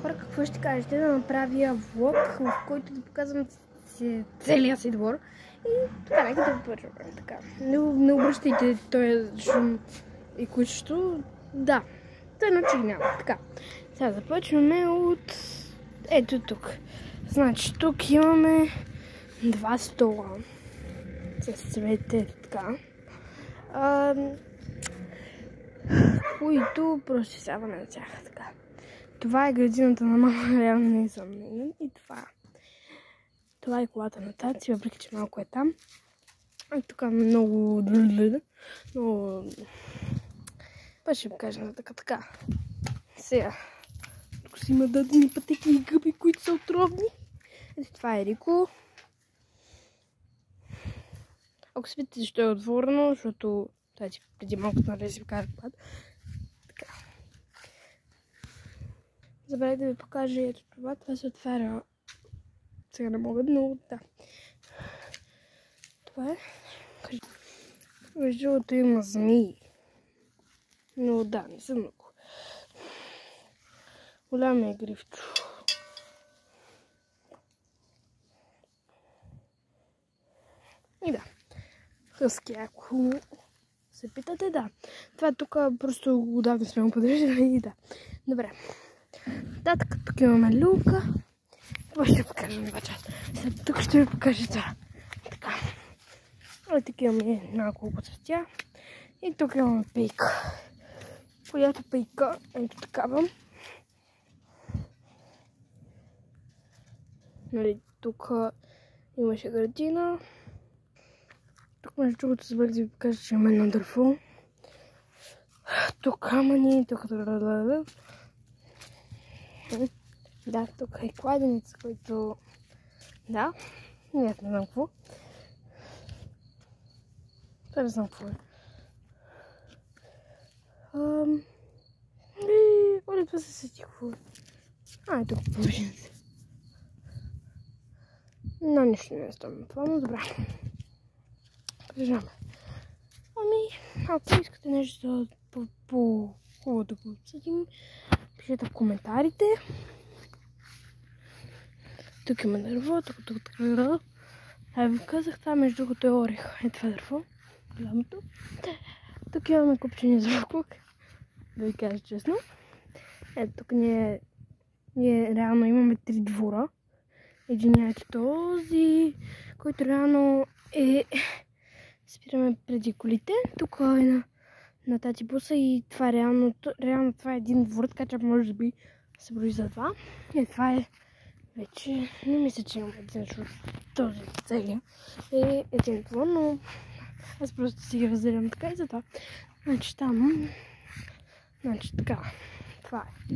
Хора, какво ще кажете да направя влог, в който да показвам целия си двор? И така, нека да започваме. Така. Не обръщайте този шум и кучето. Да, той научи няма. Така, сега започваме от ето тук. Значи, тук имаме два стола с цвете, така. Които просто сяваме на тях, така. Това е градината на мама, реално не съм нейна. И това е колата на тати, въпреки че малко е там. И тук е много... Па ще ви кажа така. Сега. Тук си има дадени пътеки и гъби, които са отровни. Ето това е Рико. Ако се питате защо е отворено, защото тати преди малко нали си вкара колата. Така. Забравих да ви покажа ето това. Това се отваря. Сега не мога, но да. Това е. Между другото има змии. Но да, не са много. Голям е гривчо. И да. Хъски, ако се питате, да. Това тук просто отдавна сме го подреждали и да. Добре. Татък, тук имаме люлка. Това ще ви покажа на 2 часа. След тук ще ви покажа това. Така. И тук имаме няколко цветя. И тук имаме пейка. Която пейка ето такава. Нали, тук имаше градина. Тук между другото забрах да ви покажа, че има едно дърво. Тук камъни, тук... Да, тук е кладенец, който... Да, не знам какво. Това не знам какво е. Оле, това се сети какво е. А, ето тук повишен се. Но нищо не е стана това, но добре. Продължаваме. Ако искате нещо по-хубаво да го обсъдим, пишете в коментарите. Тук има дърво, тук. Ви казах, това между другото е орех. Е това дърво. Голямото. Тук имаме купчени за буклук. Да ви кажа честно. Ето тук ние реално имаме 3 двора. Единият е този, който реално е... Спираме преди колите. Тук е на тати буса и това реално това е един двор, така че може би се брои за два. И това е вече, не мисля, че имам един, защото този целия е един двор, но аз просто си ги разделям така и за това. Значи там, така, това е.